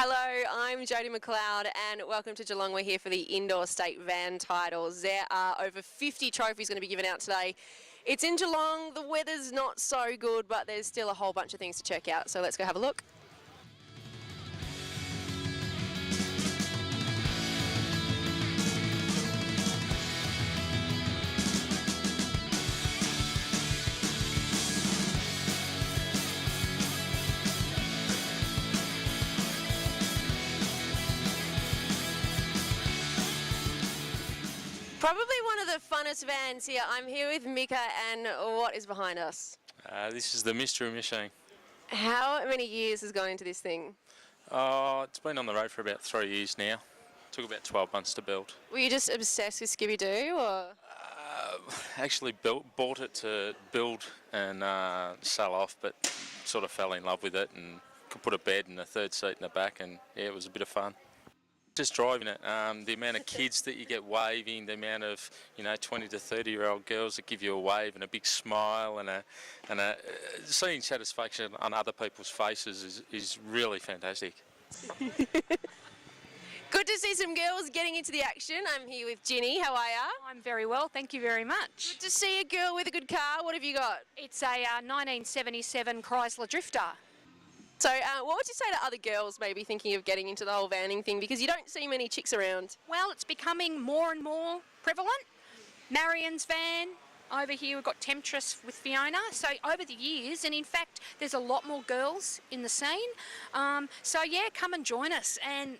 Hello, I'm Jodie McLeod and welcome to Geelong. We're here for the Indoor State Van titles. There are over 50 trophies going to be given out today. It's in Geelong, the weather's not so good, but there's still a whole bunch of things to check out, so let's go have a look. Probably one of the funnest vans here. I'm here with Mika, and what is behind us? This is the Mystery Machine. How many years has gone into this thing? It's been on the road for about 3 years now. Took about 12 months to build. Were you just obsessed with Scooby-Doo, or? Actually bought it to build and sell off, but sort of fell in love with it and could put a bed and a third seat in the back, and yeah, it was a bit of fun. Just driving it, the amount of kids that you get waving, the amount of 20 to 30-year-old girls that give you a wave and a big smile, and seeing satisfaction on other people's faces is really fantastic. Good to see some girls getting into the action. I'm here with Ginny. How are ya? I'm very well, thank you very much. Good to see a girl with a good car. What have you got? It's a 1977 Chrysler Drifter. So what would you say to other girls maybe thinking of getting into the whole vanning thing, because you don't see many chicks around? Well, it's becoming more and more prevalent. Marion's van. Over here we've got Temptress with Fiona. So over the years, and in fact there's a lot more girls in the scene. So yeah, come and join us, and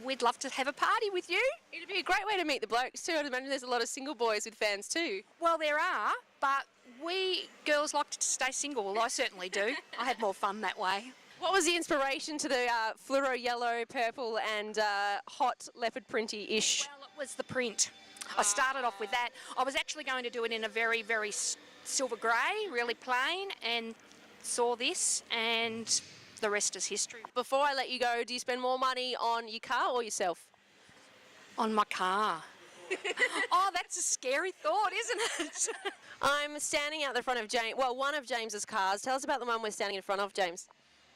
we'd love to have a party with you. It'd be a great way to meet the blokes too. I'd imagine there's a lot of single boys with vans too. Well, there are, but we girls like to stay single. Well, I certainly do. I had more fun that way. What was the inspiration to the fluoro yellow, purple and hot leopard printy-ish? Well, it was the print. I started off with that. I was actually going to do it in a very, very silver grey, really plain, and saw this, and the rest is history. Before I let you go, do you spend more money on your car or yourself? On my car. Oh, that's a scary thought, isn't it? I'm standing out the front of one of James's cars. Tell us about the one we're standing in front of, James.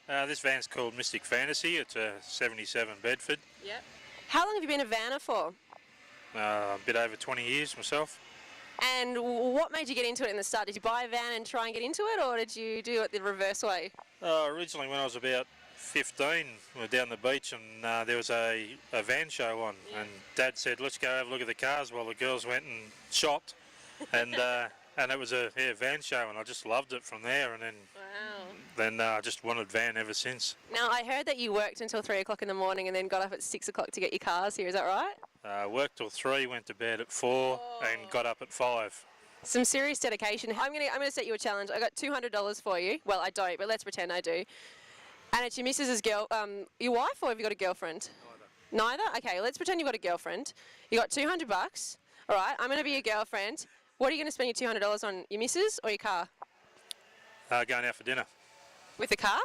This van's called Mystic Fantasy. It's a 77 Bedford. Yep. How long have you been a vanner for? A bit over 20 years myself. And what made you get into it in the start? Did you buy a van and try and get into it, or did you do it the reverse way? Originally when I was about 15, we were down the beach, and there was a van show on, and Dad said, let's go have a look at the cars, while the girls went and shopped. And it was a van show, and I just loved it from there, and then I just wanted van ever since. Now, I heard that you worked until 3 o'clock in the morning and then got up at 6 o'clock to get your cars here, is that right? Worked till 3, went to bed at 4, and got up at 5. Some serious dedication. I'm gonna set you a challenge. I got $200 for you. Well, I don't, but let's pretend I do. And it's your missus's your wife, or have you got a girlfriend? Neither. Neither? Okay, let's pretend you've got a girlfriend. You got $200. All right, I'm going to be your girlfriend. What are you going to spend your $200 on, your missus or your car? Going out for dinner. With the car?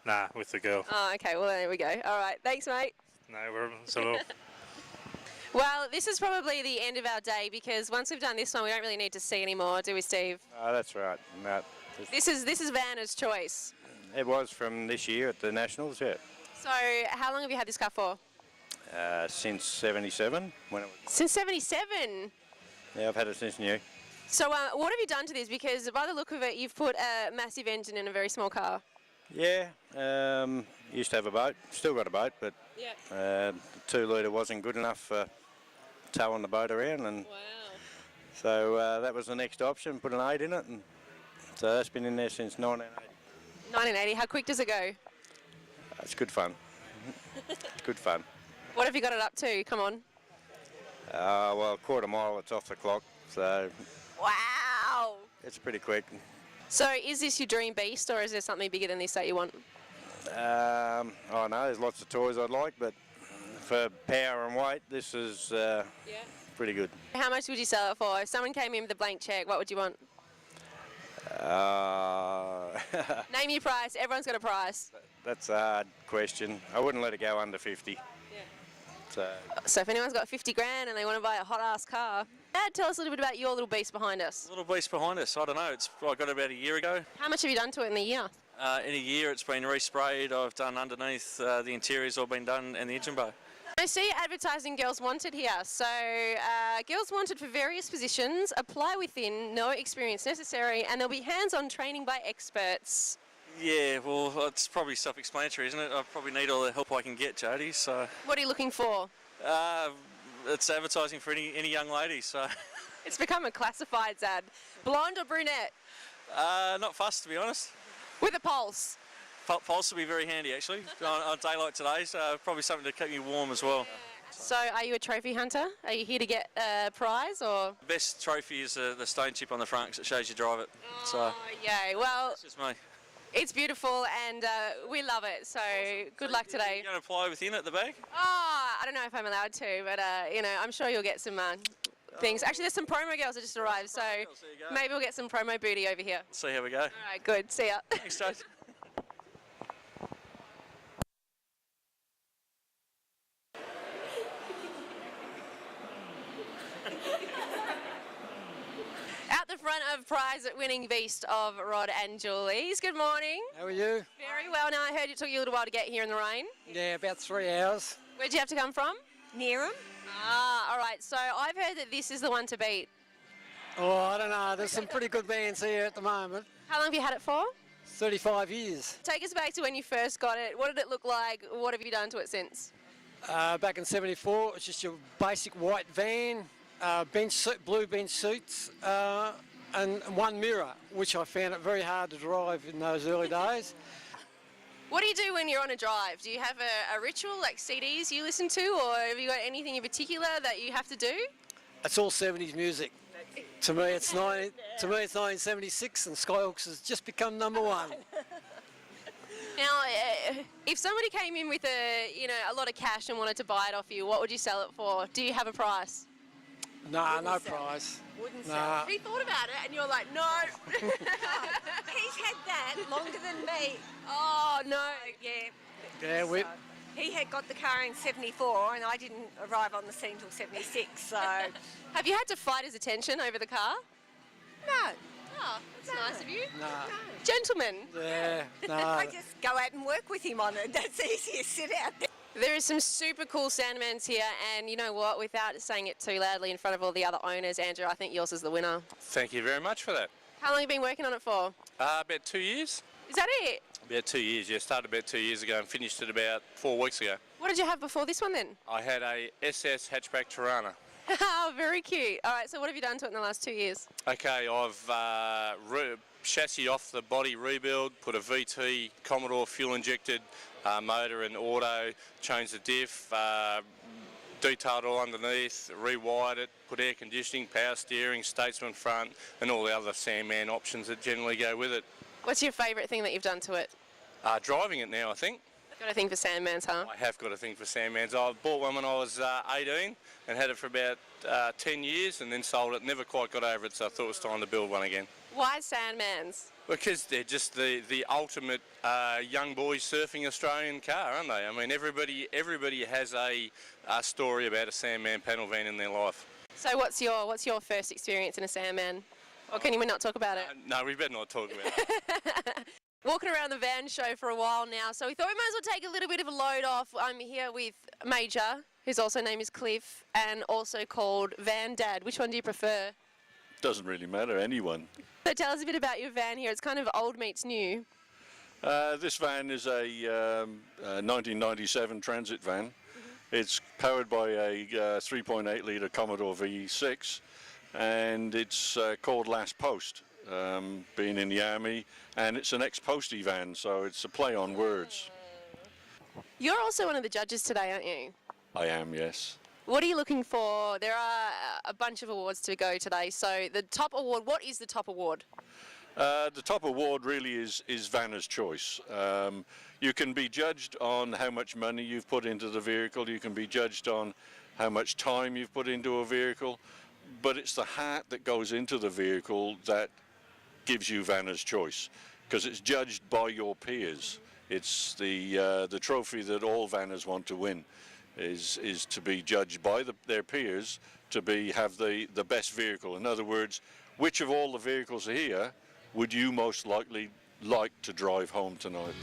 Nah, with the girl. Oh, okay, well, there we go. All right, thanks, mate. No worries at all. Well, this is probably the end of our day, because once we've done this one, we don't really need to see anymore, do we, Steve? That's right. No, this is Vanna's choice. it was from this year at the Nationals, yeah. So, how long have you had this car for? Since 77. Since 77? Yeah, I've had it since new. So what have you done to this? Because by the look of it, you've put a massive engine in a very small car. Yeah, used to have a boat, still got a boat, but the 2 litre wasn't good enough for towing the boat around, and so that was the next option, put an 8 in it, and so that's been in there since 1980. 1980, how quick does it go? It's good fun. It's good fun. What have you got it up to? Come on. Well, quarter mile, it's off the clock, so... Wow! It's pretty quick. So is this your dream beast, or is there something bigger than this that you want? I know, there's lots of toys I'd like, but for power and weight, this is pretty good. How much would you sell it for? If someone came in with a blank cheque, what would you want? Name your price. Everyone's got a price. That's a hard question. I wouldn't let it go under 50. So if anyone's got 50 grand and they want to buy a hot-ass car, Dad, tell us a little bit about your little beast behind us. Little beast behind us, I don't know, I got it about a year ago. How much have you done to it in the year? In a year it's been resprayed, I've done underneath, the interior's all been done, and the engine bay. I see advertising Girls Wanted here. So, Girls Wanted for various positions, apply within, no experience necessary, and there'll be hands-on training by experts. Yeah, well, it's probably self-explanatory, isn't it? I probably need all the help I can get, Jodie, so... What are you looking for? It's advertising for any young lady, so... It's become a classifieds ad. Blonde or brunette? Not fussed, to be honest. With a pulse? Pulse will be very handy, actually, on a day like today, so probably something to keep me warm as well. So, are you a trophy hunter? Are you here to get a prize, or...? The best trophy is the stone chip on the front, because it shows you drive it. So, Oh, yay. Well, that's just me. it's beautiful and we love it, so good luck today. You going to apply within at the bag? Oh, I don't know if I'm allowed to, but, you know, I'm sure you'll get some things. Actually, there's some promo girls that just arrived, so maybe we'll get some promo booty over here. See how we go. All right, good. See ya. Thanks, Jodie. Out the front of prize-winning beast of Rod and Julie's. Good morning. How are you? Very well. Now, I heard it took you a little while to get here in the rain. Yeah, about 3 hours. Where'd you have to come from? Near 'em. Ah, all right. So I've heard that this is the one to beat. Oh, I don't know. There's some pretty good bands here at the moment. How long have you had it for? 35 years. Take us back to when you first got it. What did it look like? What have you done to it since? Back in 74, it was just your basic white van, blue bench seats, and one mirror, which I found it very hard to drive in those early days. What do you do when you're on a drive? Do you have a ritual, like CDs you listen to, or have you got anything in particular that you have to do? It's all 70s music. To me, it's 1976, and Skyhooks has just become #1. Now, if somebody came in with a lot of cash and wanted to buy it off you, what would you sell it for? Do you have a price? Nah, no price. Wouldn't Nah. He thought about it, and you're like, no. He's had that longer than me. Oh no. Yeah. Yeah, we. He had got the car in 74 and I didn't arrive on the scene till 76, so... Have you had to fight his attention over the car? No. Oh, that's nice of you. Nah. Gentlemen. Yeah, no. I just go out and work with him on it. That's easier, sit out there. There is some super cool Sandmans here, and you know what? Without saying it too loudly in front of all the other owners, Andrew, I think yours is the winner. Thank you very much for that. How long have you been working on it for? About 2 years. Is that it? About 2 years, yeah. Started about 2 years ago and finished it about 4 weeks ago. What did you have before this one then? I had a SS hatchback Tirana. Oh, very cute. All right, so what have you done to it in the last 2 years? Okay, I've chassis off the body rebuild, put a VT Commodore fuel injected motor and auto, changed the diff, detailed all underneath, rewired it, put air conditioning, power steering, Statesman front, and all the other Sandman options that generally go with it. What's your favourite thing that you've done to it? Driving it now, I think. Got a thing for Sandmans, huh? I have got a thing for Sandmans. I bought one when I was 18 and had it for about 10 years and then sold it. Never quite got over it, so I thought it was time to build one again. Why Sandmans? Because they're just the ultimate young boys surfing Australian car, aren't they? I mean, everybody has a story about a Sandman panel van in their life. So what's your first experience in a Sandman? Or can you not talk about it? No, we better not talk about it. Walking around the van show for a while now, so we thought we might as well take a little bit of a load off. I'm here with Major, whose also name is Cliff, and also called Van Dad. Which one do you prefer? Doesn't really matter, anyone. So tell us a bit about your van here. It's kind of old meets new. This van is a 1997 transit van. It's powered by a 3.8 litre Commodore V6 and it's called Last Post, being in the army, and it's an ex-postie van, so it's a play on words. You're also one of the judges today, aren't you? I am, yes. What are you looking for? There are a bunch of awards to go today, so the top award, what is the top award? The top award really is Vanner's Choice. You can be judged on how much money you've put into the vehicle, you can be judged on how much time you've put into a vehicle, but it's the heart that goes into the vehicle that gives you Vanner's Choice, because it's judged by your peers. It's the trophy that all Vanners want to win, is to be judged by their peers to have the best vehicle. In other words, which of all the vehicles here would you most likely like to drive home tonight.